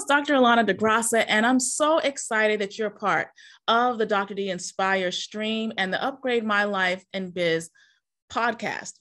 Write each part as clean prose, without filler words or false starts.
host, Dr. Allana de Graca, and I'm so excited that you're a part of the Dr. D Inspire stream and the Upgrade My Life and Biz podcast.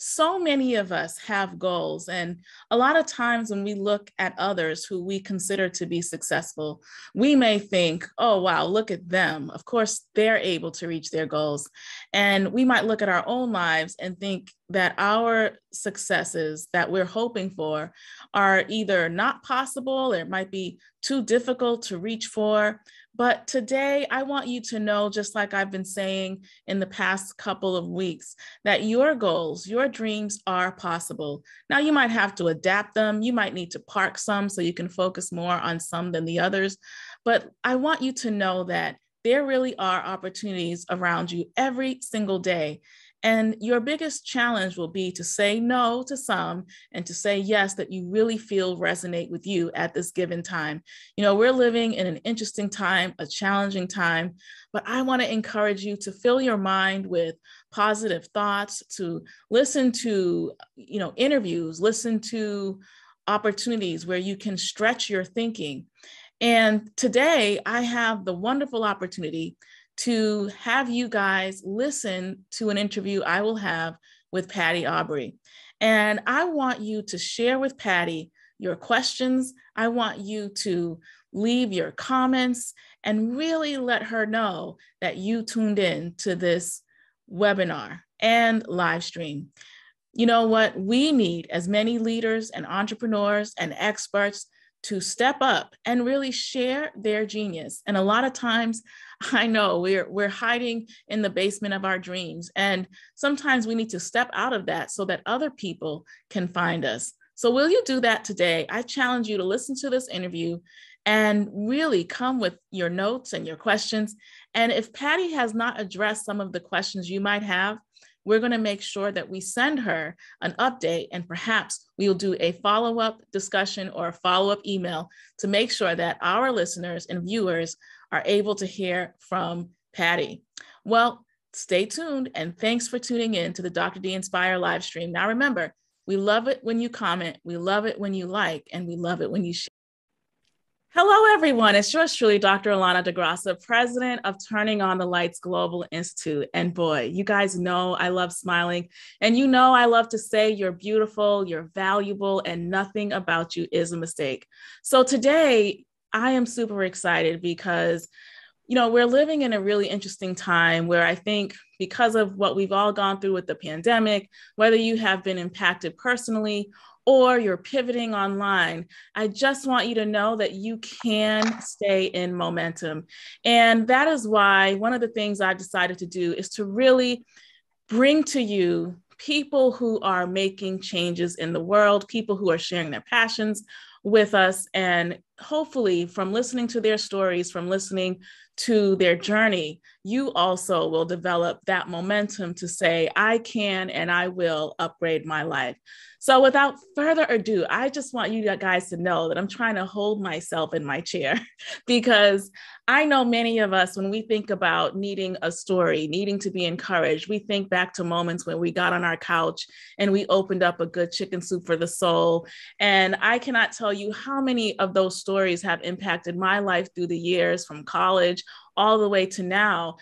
So many of us have goals, and a lot of times when we look at others who we consider to be successful, we may think, oh, wow, look at them. Of course, they're able to reach their goals. And we might look at our own lives and think that our successes that we're hoping for are either not possible, or it might be too difficult to reach for. But today, I want you to know, just like I've been saying in the past couple of weeks, that your goals, your dreams are possible. Now, you might have to adapt them. You might need to park some so you can focus more on some than the others. But I want you to know that there really are opportunities around you every single day. And your biggest challenge will be to say no to some and to say yes that you really feel resonate with you at this given time. We're living in an interesting time, a challenging time, but I want to encourage you to fill your mind with positive thoughts, to listen to, interviews, listen to opportunities where you can stretch your thinking. And today I have the wonderful opportunity to have you guys listen to an interview I will have with Patty Aubery. And I want you to share with Patty your questions. I want you to leave your comments and really let her know that you tuned in to this webinar and live stream. You know what? We need as many leaders and entrepreneurs and experts to step up and really share their genius. And a lot of times, I know we're hiding in the basement of our dreams. And sometimes we need to step out of that so that other people can find us. So will you do that today? I challenge you to listen to this interview and really come with your notes and your questions. And if Patty has not addressed some of the questions you might have, we're going to make sure that we send her an update, and perhaps we'll do a follow-up discussion or a follow-up email to make sure that our listeners and viewers are able to hear from Patty. Well, stay tuned, and thanks for tuning in to the Dr. D Inspire live stream. Now remember, we love it when you comment, we love it when you like, and we love it when you share. Hello, everyone. It's yours truly, Dr. Allana de Graca, president of Turning on the Lights Global Institute. And boy, you guys know I love smiling. And I love to say you're beautiful, you're valuable, and nothing about you is a mistake. So today, I am super excited because, we're living in a really interesting time where I think because of what we've all gone through with the pandemic, whether you have been impacted personally or you're pivoting online, I just want you to know that you can stay in momentum. And that is why one of the things I've decided to do is to really bring to you people who are making changes in the world, people who are sharing their passions with us. And hopefully from listening to their stories, from listening to their journey, you also will develop that momentum to say, I can and I will upgrade my life. So without further ado, I just want you guys to know that I'm trying to hold myself in my chair because I know many of us, when we think about needing a story, needing to be encouraged, we think back to moments when we got on our couch and we opened up a good chicken soup for the soul. And I cannot tell you how many of those stories have impacted my life through the years, from college all the way to now.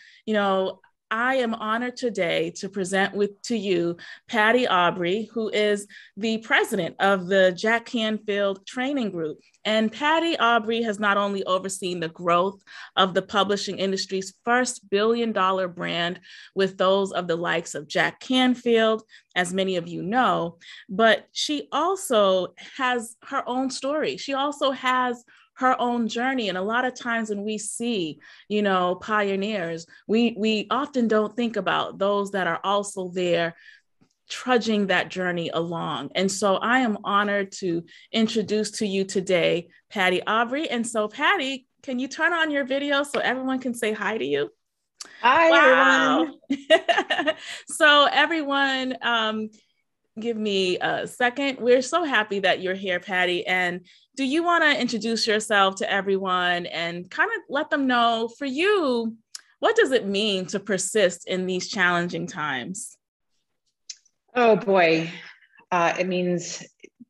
I am honored today to present to you Patty Aubery, who is the president of the Jack Canfield Training Group. And Patty Aubery has not only overseen the growth of the publishing industry's first billion-dollar brand with those of the likes of Jack Canfield, as many of you know, but she also has her own story. She also has her own journey. And a lot of times when we see, pioneers, we often don't think about those that are also there trudging that journey along. And so I am honored to introduce to you today, Patty Aubery. And so Patty, can you turn on your video so everyone can say hi to you? Hi, wow. everyone. So everyone, give me a second. We're so happy that you're here, Patty. And do you want to introduce yourself to everyone and kind of let them know, for you, what does it mean to persist in these challenging times? Oh boy, it means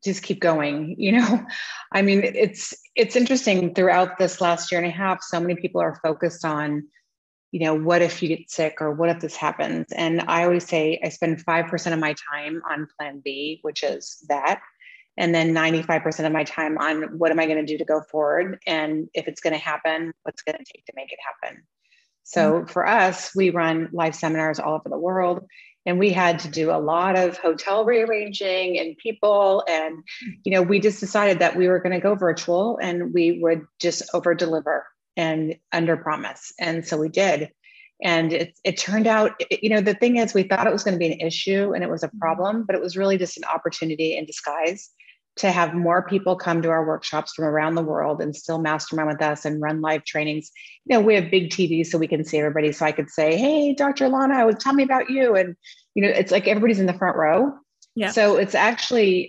just keep going, I mean, it's interesting throughout this last year and a half, so many people are focused on, what if you get sick or what if this happens? And I always say I spend 5% of my time on plan B, which is that. And then 95% of my time on what am I going to do to go forward? And if it's going to happen, what's going to take to make it happen? So for us, we run live seminars all over the world. And we had to do a lot of hotel rearranging and people. And, we just decided that we were going to go virtual and we would just over deliver and under promise. And so we did. And it turned out, the thing is, we thought it was going to be an issue and it was a problem, but it was really just an opportunity in disguise to have more people come to our workshops from around the world and still mastermind with us and run live trainings. We have big TVs so we can see everybody. So I could say, hey, Dr. Allana, tell me about you. And, it's like everybody's in the front row. Yeah. So it's actually,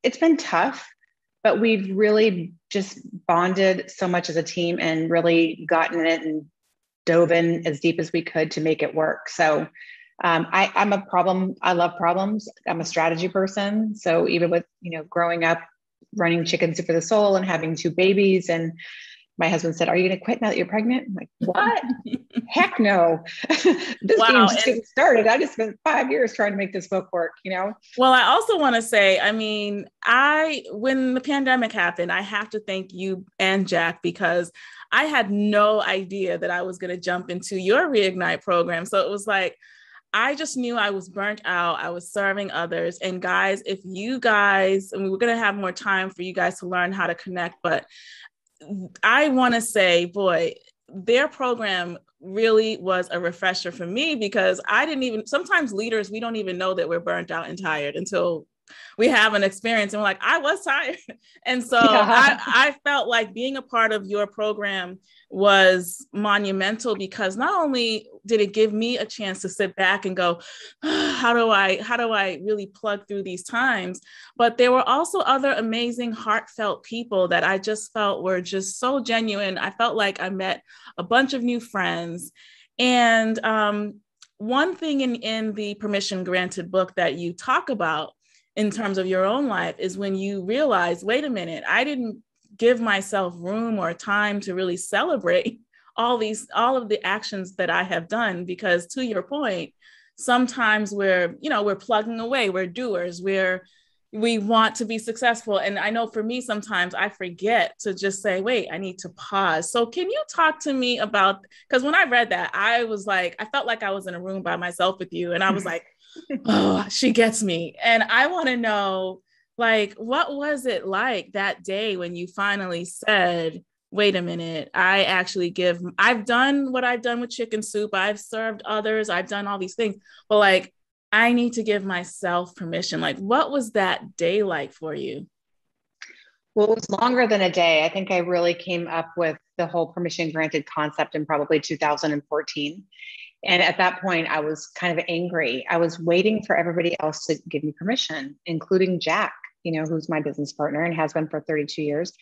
it's been tough, but we've really just bonded so much as a team and really gotten it and dove in as deep as we could to make it work. So I'm a problem. I love problems. I'm a strategy person. So even with, growing up, running Chicken Soup for the Soul and having 2 babies, and my husband said, are you going to quit now that you're pregnant? I'm like, what? Heck no. This game's just getting started. I just spent 5 years trying to make this book work, Well, I also want to say, I mean, when the pandemic happened, I have to thank you and Jack, because I had no idea that I was going to jump into your Reignite program. So it was like, I just knew I was burnt out. I was serving others. And guys, if you guys, and we're going to have more time for you guys to learn how to connect, but I want to say, boy, their program really was a refresher for me, because sometimes leaders, we don't even know that we're burnt out and tired until we have an experience and we're like, I was tired. And so I felt like being a part of your program was monumental, because not only did it give me a chance to sit back and go, how do I really plug through these times? But there were also other amazing, heartfelt people that I just felt were just so genuine. I felt like I met a bunch of new friends. And one thing in the Permission Granted book that you talk about in terms of your own life is when you realize, wait a minute, I didn't give myself room or time to really celebrate all of the actions that I have done, because to your point, sometimes we're plugging away, we're doers, we want to be successful. And I know for me, sometimes I forget to just say, wait, I need to pause. So can you talk to me about, because when I read that, I was like, I felt like I was in a room by myself with you. And I was like, oh, she gets me. And I want to know, like, what was it like that day when you finally said, wait a minute, I've done what I've done with Chicken Soup. I've served others. I've done all these things, but like, I need to give myself permission. Like, what was that day like for you? Well, it was longer than a day. I think I really came up with the whole Permission Granted concept in probably 2014. And at that point, I was kind of angry. I was waiting for everybody else to give me permission, including Jack, who's my business partner and has been for 32 years.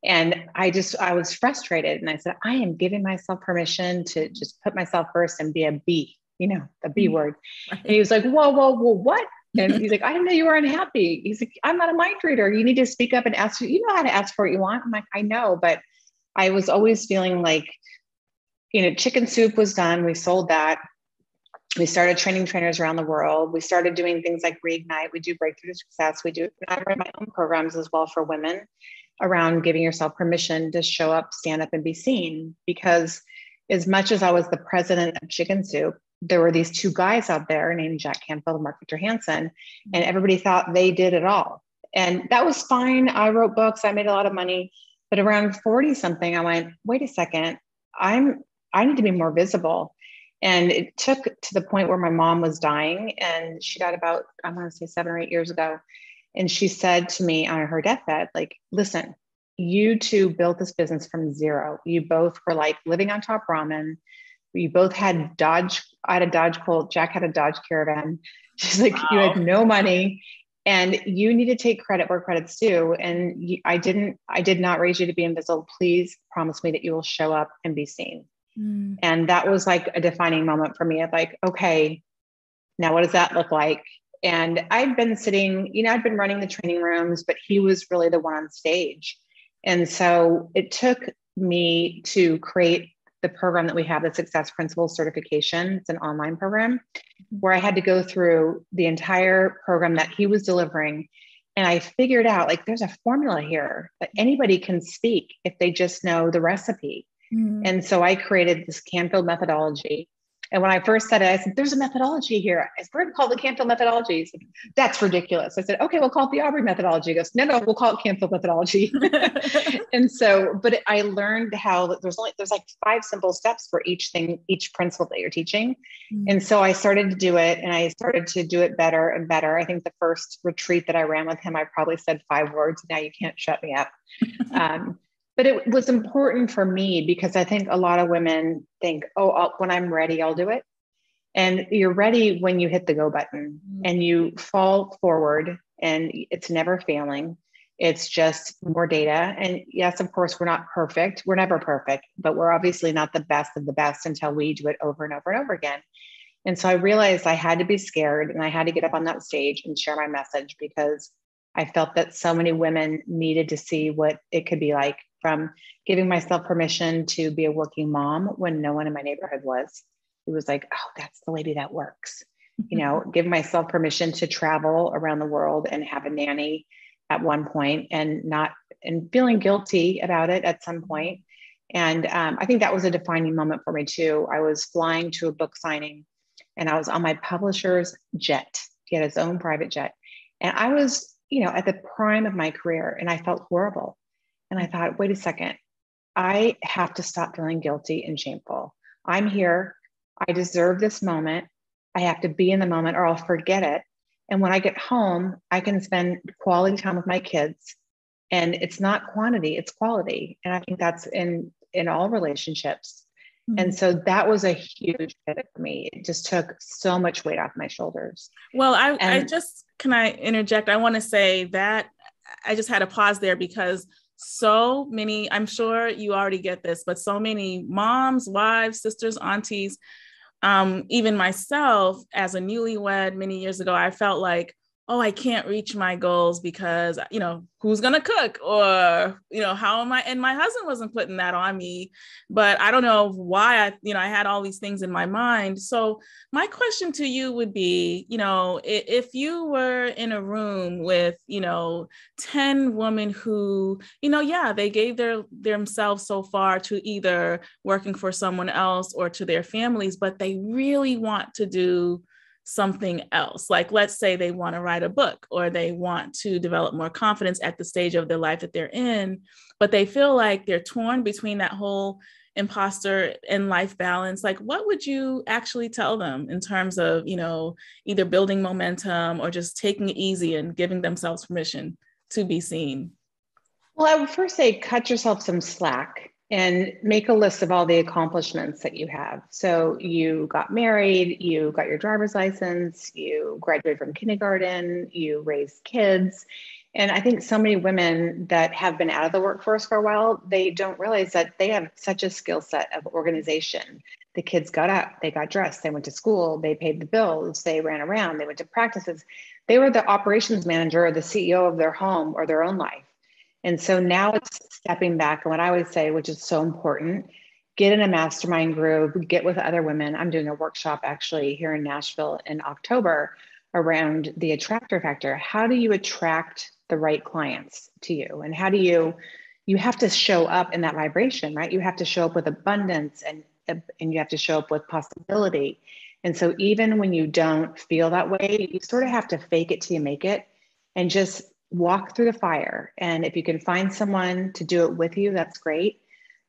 And I was frustrated. And I said, I am giving myself permission to just put myself first and be a B, the B word. Right. And he was like, whoa, what? And he's like, I didn't know you were unhappy. He's like, I'm not a mind reader. You need to speak up and ask. You know how to ask for what you want. I'm like, I know, but I was always feeling like, Chicken Soup was done. We sold that. We started training trainers around the world. We started doing things like Reignite. We do Breakthrough to Success. I run my own programs as well for women around giving yourself permission to show up, stand up, and be seen. Because as much as I was the president of Chicken Soup, there were these 2 guys out there named Jack Canfield and Mark Victor Hansen, and everybody thought they did it all. And that was fine. I wrote books. I made a lot of money. But around 40 something, I went, wait a second, I need to be more visible. And it took to the point where my mom was dying, and she died about, I want to say 7 or 8 years ago. And she said to me on her deathbed, like, listen, you 2 built this business from zero. You both were like living on top ramen. You both had I had a Dodge Colt. Jack had a Dodge Caravan. She's like, wow. You had no money and you need to take credit where credit's due. And I did not raise you to be invisible. Please promise me that you will show up and be seen. And that was like a defining moment for me of like, okay, now what does that look like? And I'd been sitting, I'd been running the training rooms, but he was really the one on stage. And so it took me to create the program that we have, the Success Principles Certification. It's an online program where I had to go through the entire program that he was delivering. And I figured out, like, there's a formula here that anybody can speak if they just know the recipe. And so I created this Canfield methodology. And when I first said it, I said, there's a methodology here. We're going to call it the Canfield methodology. He said, that's ridiculous. I said, okay, we'll call it the Aubery methodology. He goes, no, we'll call it Canfield methodology. And so, but I learned how there's like 5 simple steps for each thing, each principle that you're teaching. And so I started to do it, and I started to do it better and better. I think the first retreat that I ran with him, I probably said 5 words. Now you can't shut me up. But it was important for me because I think a lot of women think, when I'm ready, I'll do it. And you're ready when you hit the go button and you fall forward, and it's never failing. It's just more data. And yes, of course, we're not perfect. We're never perfect, but we're obviously not the best of the best until we do it over and over and over again. And so I realized I had to be scared, and I had to get up on that stage and share my message, because I felt that so many women needed to see what it could be like, from giving myself permission to be a working mom when no one in my neighborhood was. It was like, oh, that's the lady that works. Give myself permission to travel around the world and have a nanny at one point, and feeling guilty about it at some point. And I think that was a defining moment for me too. I was flying to a book signing, and I was on my publisher's jet. He had his own private jet. And I was, at the prime of my career, and I felt horrible. And I thought, wait a second, I have to stop feeling guilty and shameful. I'm here. I deserve this moment. I have to be in the moment, or I'll forget it. And when I get home, I can spend quality time with my kids. And it's not quantity, it's quality. And I think that's in all relationships. And so that was a huge pivot for me. It just took so much weight off my shoulders. Well, can I interject? I want to say that I just had to pause there, because so many, I'm sure you already get this, but so many moms, wives, sisters, aunties, even myself as a newlywed many years ago, I felt like, oh, I can't reach my goals because, who's going to cook, or, how am I? And my husband wasn't putting that on me, but I don't know why I had all these things in my mind. So my question to you would be, if you were in a room with, 10 women who, they gave themselves so far to either working for someone else or to their families, but they really want to do something else. Like, let's say they want to write a book, or they want to develop more confidence at the stage of their life that they're in, but they feel like they're torn between that whole imposter and life balance. Like, what would you actually tell them in terms of, either building momentum or just taking it easy and giving themselves permission to be seen? Well, I would first say cut yourself some slack and make a list of all the accomplishments that you have. So you got married, you got your driver's license, you graduated from kindergarten, you raised kids. And I think so many women that have been out of the workforce for a while, they don't realize that they have such a skill set of organization. The kids got up, they got dressed, they went to school, they paid the bills, they ran around, they went to practices. They were the operations manager or the CEO of their home or their own life. And so now it's stepping back. And what I would say, which is so important, get in a mastermind group, get with other women. I'm doing a workshop actually here in Nashville in October around the attractor factor. How do you attract the right clients to you? And how do you have to show up in that vibration, right? You have to show up with abundance, and you have to show up with possibility. And so even when you don't feel that way, you sort of have to fake it till you make it, and just walk through the fire. And if you can find someone to do it with you, that's great.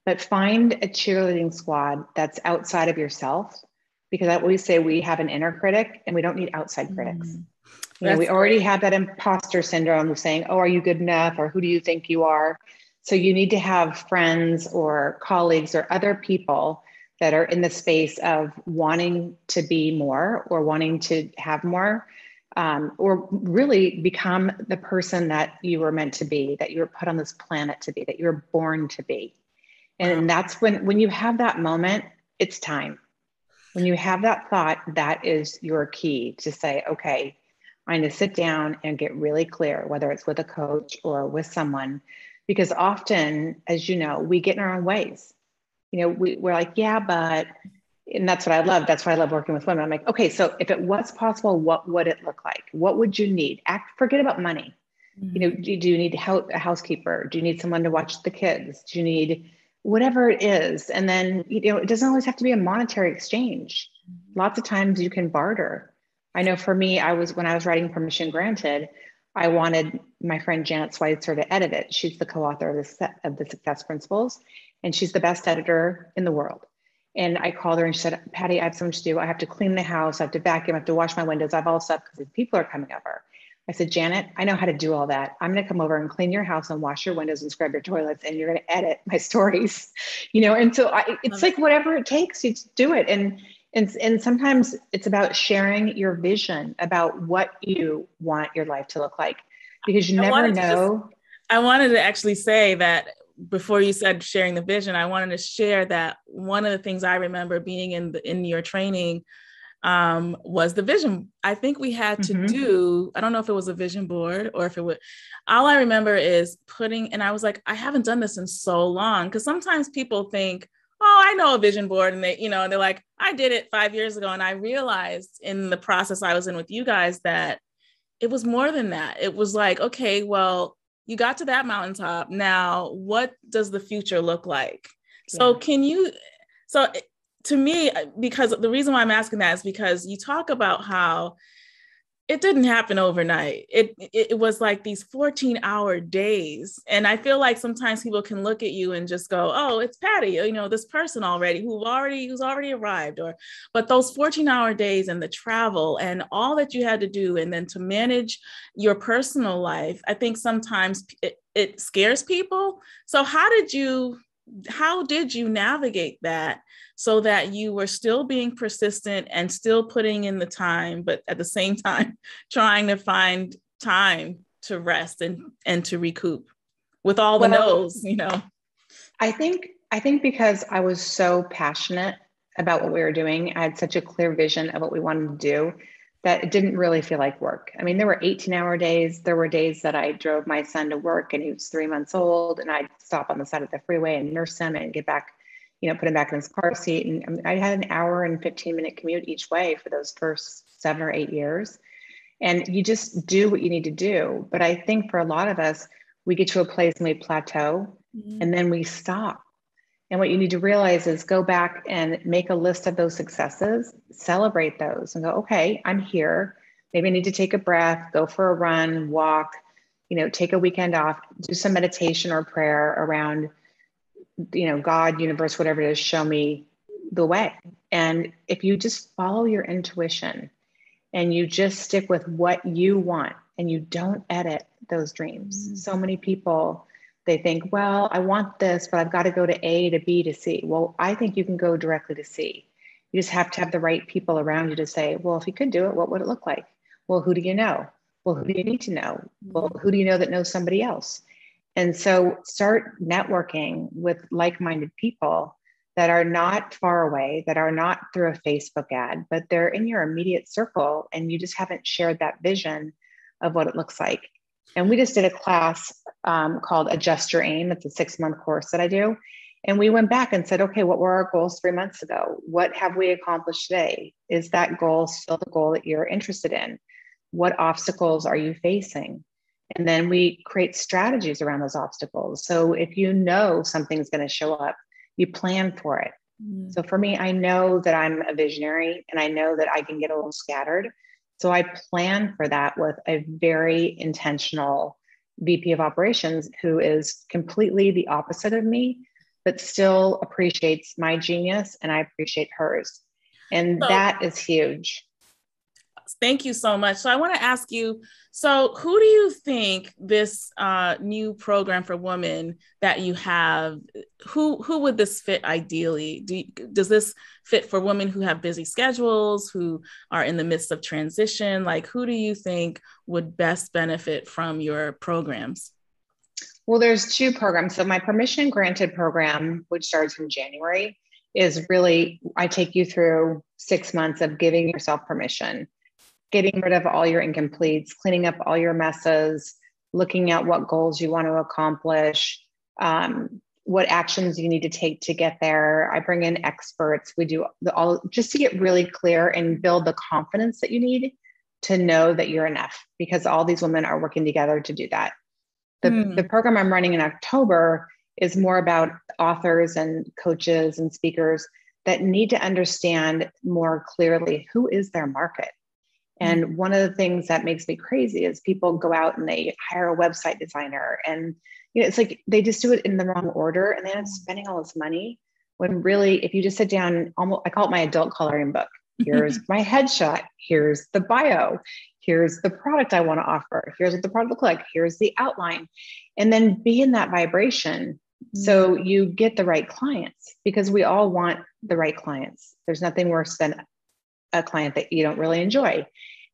But find a cheerleading squad that's outside of yourself, because I always say we have an inner critic and we don't need outside critics. We already have that imposter syndrome of saying, oh, are you good enough? Or who do you think you are? So you need to have friends or colleagues or other people that are in the space of wanting to be more, or wanting to have more, or really become the person that you were meant to be, that you were put on this planet to be, that you were born to be. And that's when you have that moment, it's time. When you have that thought, that is your key to say, okay, I need to sit down and get really clear, whether it's with a coach or with someone, because often, as you know, we get in our own ways. We're like, yeah, but, and that's what I love. That's why I love working with women. I'm like, okay, so if it was possible, what would it look like? What would you need? Forget about money. Mm-hmm. Do you need a housekeeper? Do you need someone to watch the kids? Do you need whatever it is? And then, it doesn't always have to be a monetary exchange. Lots of times you can barter. I know for me, when I was writing Permission Granted, I wanted my friend Janet Schweitzer to edit it. She's the co-author of the Success Principles, and she's the best editor in the world. And I called her and she said, Patty, I have so much to do. I have to clean the house. I have to vacuum. I have to wash my windows. I have all stuff because people are coming over. I said, Janet, I know how to do all that. I'm going to come over and clean your house and wash your windows and scrub your toilets, and you're going to edit my stories, And so it's like whatever it takes, you do it. And sometimes it's about sharing your vision about what you want your life to look like, because you never know. I wanted to actually say that before you said sharing the vision, I wanted to share that one of the things I remember being in your training was the vision. I think we had to do, I don't know if it was a vision board or if it would, all I remember is and I was like, I haven't done this in so long. Cause sometimes people think, oh, I know a vision board. And and they're like, I did it 5 years ago. And I realized in the process I was in with you guys that it was more than that. It was like, okay, well, you got to that mountaintop. Now, what does the future look like? So to me, because the reason why I'm asking that is because you talk about how it didn't happen overnight. It was like these 14-hour days. And I feel like sometimes people can look at you and just go, oh, it's Patty, this person who's already arrived, but those 14-hour days and the travel and all that you had to do, and then to manage your personal life, I think sometimes it scares people. So how did you navigate that so that you were still being persistent and still putting in the time, but at the same time trying to find time to rest and to recoup with all the no's, I think because I was so passionate about what we were doing, I had such a clear vision of what we wanted to do, that it didn't really feel like work. I mean, there were 18-hour days. There were days that I drove my son to work and he was 3 months old, and I'd stop on the side of the freeway and nurse him and get back, put him back in his car seat. And I had an hour and 15-minute commute each way for those first 7 or 8 years. And you just do what you need to do. But I think for a lot of us, we get to a place and we plateau, and then we stop. And what you need to realize is go back and make a list of those successes, celebrate those, and go, okay, I'm here. Maybe I need to take a breath, go for a run, walk, take a weekend off, do some meditation or prayer around, God, universe, whatever it is, show me the way. And if you just follow your intuition and you just stick with what you want and you don't edit those dreams. So many people, they think, well, I want this, but I've got to go to A to B to C. Well, I think you can go directly to C. You just have to have the right people around you to say, well, if you could do it, what would it look like? Well, who do you know? Well, who do you need to know? Well, who do you know that knows somebody else? And so start networking with like-minded people that are not far away, that are not through a Facebook ad, but they're in your immediate circle, and you just haven't shared that vision of what it looks like. And we just did a class called Adjust Your Aim. It's a 6-month course that I do. And we went back and said, okay, what were our goals 3 months ago? What have we accomplished today? Is that goal still the goal that you're interested in? What obstacles are you facing? And then we create strategies around those obstacles. So if you know something's going to show up, you plan for it. So for me, I know that I'm a visionary and I know that I can get a little scattered. So I plan for that with a very intentional VP of operations who is completely the opposite of me, but still appreciates my genius and I appreciate hers. And that is huge. Thank you so much. So I want to ask you, so who do you think this new program for women that you have, who would this fit ideally? Does this fit for women who have busy schedules, who are in the midst of transition? Like, who do you think would best benefit from your programs? Well, there's 2 programs. So my Permission Granted program, which starts in January, is really, I take you through 6 months of giving yourself permission. getting rid of all your incompletes, cleaning up all your messes, looking at what goals you want to accomplish, what actions you need to take to get there. I bring in experts. We do all just to get really clear and build the confidence that you need to know that you're enough, because all these women are working together to do that. The program I'm running in October is more about authors and coaches and speakers that need to understand more clearly who is their market. And one of the things that makes me crazy is people go out and they hire a website designer, and it's like they just do it in the wrong order, and they end up spending all this money when really, if you just sit down, almost, I call it my adult coloring book. Here's my headshot. Here's the bio. Here's the product I want to offer. Here's what the product looks like. Here's the outline. And then be in that vibration so you get the right clients, because we all want the right clients. There's nothing worse than a client that you don't really enjoy.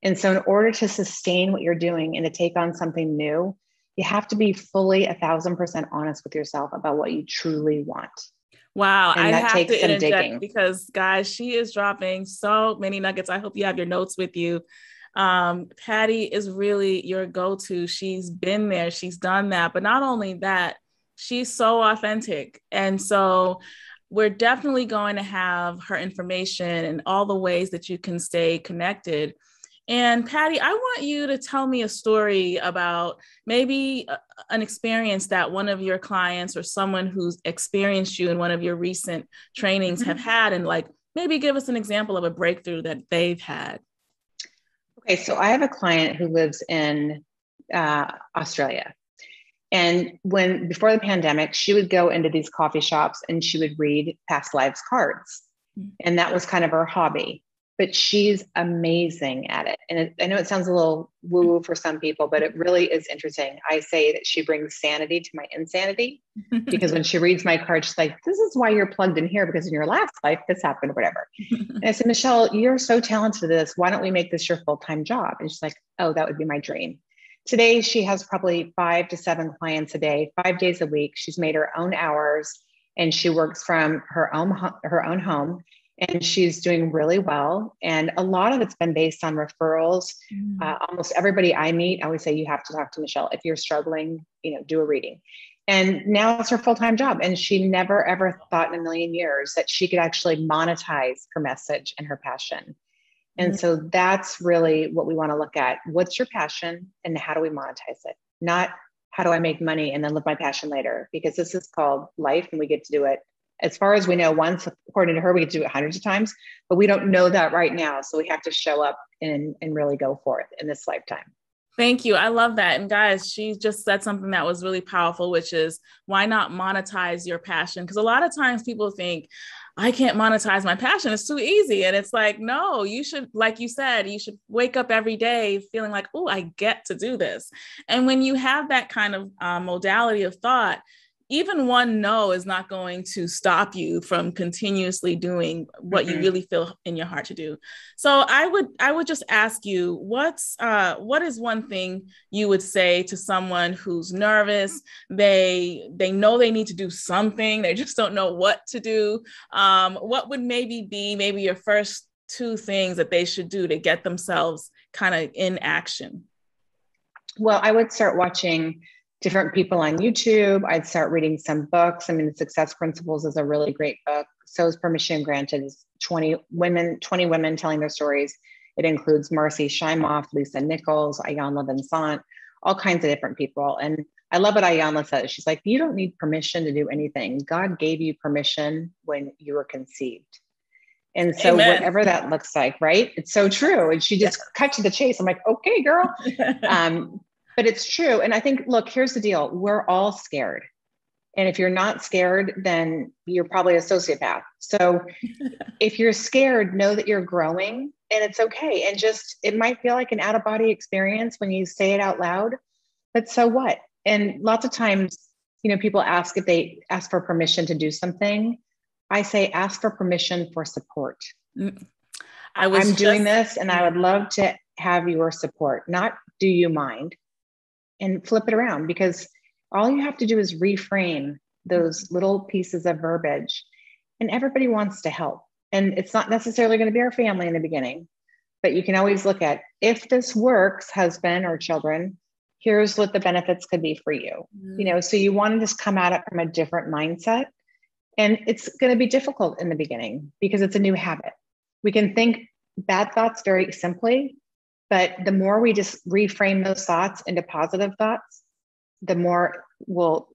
And so in order to sustain what you're doing and to take on something new, you have to be fully 1,000% honest with yourself about what you truly want. Wow. And I that have takes to some interject digging. Because guys, she is dropping so many nuggets. I hope you have your notes with you. Patty is really your go-to. She's been there. She's done that. But not only that, she's so authentic. And so we're definitely going to have her information and all the ways that you can stay connected. And Patty, I want you to tell me a story about maybe an experience that one of your clients or someone who's experienced you in one of your recent trainings have had, and like maybe give us an example of a breakthrough that they've had. Okay, so I have a client who lives in Australia. And before the pandemic, she would go into these coffee shops and she would read past lives cards. And that was kind of her hobby, but she's amazing at it. And I know it sounds a little woo-woo for some people, but it really is interesting. I say that she brings sanity to my insanity, because when she reads my card, she's like, this is why you're plugged in here, because in your last life, this happened or whatever. And I said, Michelle, you're so talented at this. Why don't we make this your full-time job? And she's like, oh, that would be my dream. Today, she has probably 5 to 7 clients a day, 5 days a week. She's made her own hours and she works from her own home, and she's doing really well. And a lot of it's been based on referrals. Almost everybody I meet, I always say, you have to talk to Michelle. If you're struggling, do a reading. And now it's her full-time job. And she never, ever thought in a million years that she could actually monetize her message and her passion. And so that's really what we want to look at. What's your passion and how do we monetize it? Not how do I make money and then live my passion later, because this is called life and we get to do it. As far as we know, once, according to her, we get to do it hundreds of times, but we don't know that right now. So we have to show up and really go for it in this lifetime. Thank you. I love that. And guys, she just said something that was really powerful, which is why not monetize your passion? Because a lot of times people think, I can't monetize my passion. It's too easy. And it's like, no, you should, like you said, you should wake up every day feeling like, oh, I get to do this. And when you have that kind of modality of thought, even one no is not going to stop you from continuously doing what you really feel in your heart to do. So I would just ask you, what is one thing you would say to someone who's nervous? They know they need to do something, they just don't know what to do. What would maybe be your first 2 things that they should do to get themselves kind of in action? Well, I would start watching different people on YouTube. I'd start reading some books. I mean, The Success Principles is a really great book. So is Permission Granted. It's 20 women telling their stories. It includes Marci Shimoff, Lisa Nichols, Iyanla Vanzant, all kinds of different people. And I love what Iyanla says. She's like, you don't need permission to do anything. God gave you permission when you were conceived. And so whatever that looks like, right? It's so true. And she just cut to the chase. I'm like, okay, girl. But it's true. And I think, look, here's the deal. We're all scared. And if you're not scared, then you're probably a sociopath. So if you're scared, know that you're growing and it's okay. And just, it might feel like an out-of-body experience when you say it out loud, but so what? And lots of times, people ask if they ask for permission to do something. I say, ask for permission for support. I'm doing this and I would love to have your support, not do you mind? And flip it around, because all you have to do is reframe those little pieces of verbiage, and everybody wants to help. And it's not necessarily going to be our family in the beginning, But you can always look at, if this works, husband or children, here's what the benefits could be for you. So you want to just come at it from a different mindset. And it's going to be difficult in the beginning because it's a new habit. We can think bad thoughts very simply, but the more we just reframe those thoughts into positive thoughts, the more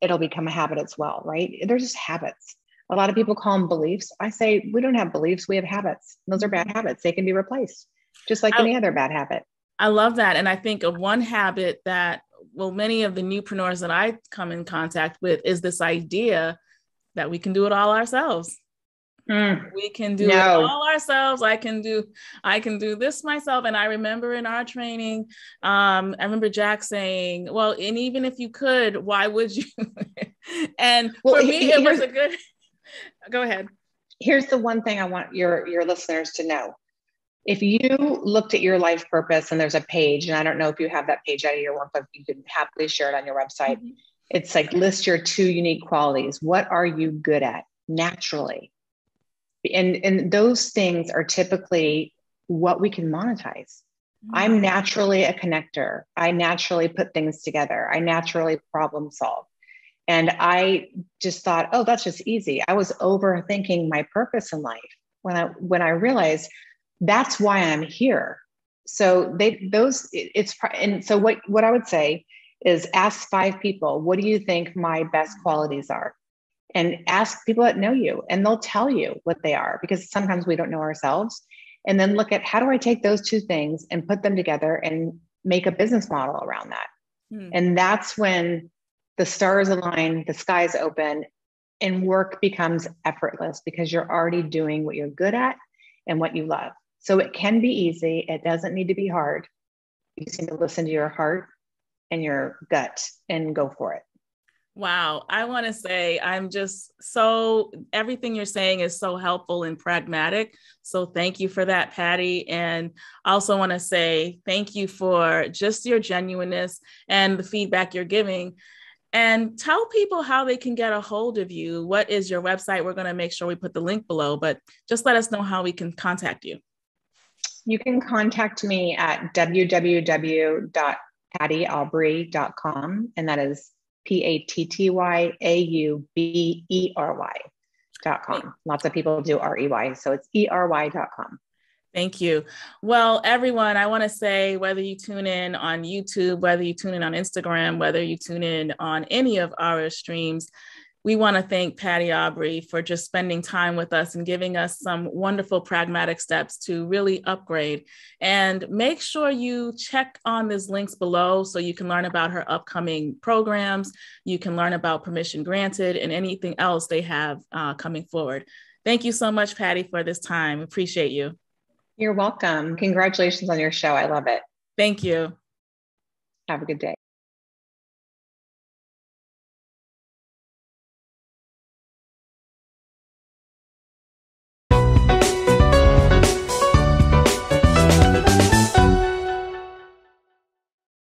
it'll become a habit as well, right? They're just habits. A lot of people call them beliefs. I say, we don't have beliefs, we have habits. Those are bad habits. They can be replaced just like any other bad habit. I love that. And I think of one habit that, many of the newpreneurs that I come in contact with is this idea that we can do it all ourselves. We can do it all ourselves. I can do this myself. And I remember in our training, I remember Jack saying, well, and even if you could, why would you? And for me, it was a good, go ahead. Here's the one thing I want your listeners to know. If you looked at your life purpose and there's a page, and I don't know if you have that page out of your workbook, you can happily share it on your website. Mm-hmm. It's like, list your 2 unique qualities. What are you good at naturally? And those things are typically what we can monetize. Mm-hmm. I'm naturally a connector. I naturally put things together. I naturally problem solve. And I just thought, oh, that's just easy. I was overthinking my purpose in life when I realized that's why I'm here. So so what I would say is, ask 5 people, what do you think my best qualities are? And ask people that know you, and they'll tell you what they are, because sometimes we don't know ourselves. And then look at, how do I take those 2 things and put them together and make a business model around that? And that's when the stars align, the skies open, and work becomes effortless, because you're already doing what you're good at and what you love. So it can be easy. It doesn't need to be hard. You just need to listen to your heart and your gut and go for it. Wow. I want to say, everything you're saying is so helpful and pragmatic. So thank you for that, Patty. And I also want to say thank you for just your genuineness and the feedback you're giving. And tell people how they can get a hold of you. What is your website? We're going to make sure we put the link below, but just let us know how we can contact you. You can contact me at www.pattyaubery.com, and that is PATTYAUBERY.com. Lots of people do REY, so it's ERY.com. Thank you. Well, everyone, I want to say, whether you tune in on YouTube, whether you tune in on Instagram, whether you tune in on any of our streams, we want to thank Patty Aubery for just spending time with us and giving us some wonderful pragmatic steps to really upgrade. And make sure you check on these links below so you can learn about her upcoming programs. You can learn about Permission Granted and anything else they have coming forward. Thank you so much, Patty, for this time. Appreciate you. You're welcome. Congratulations on your show. I love it. Thank you. Have a good day.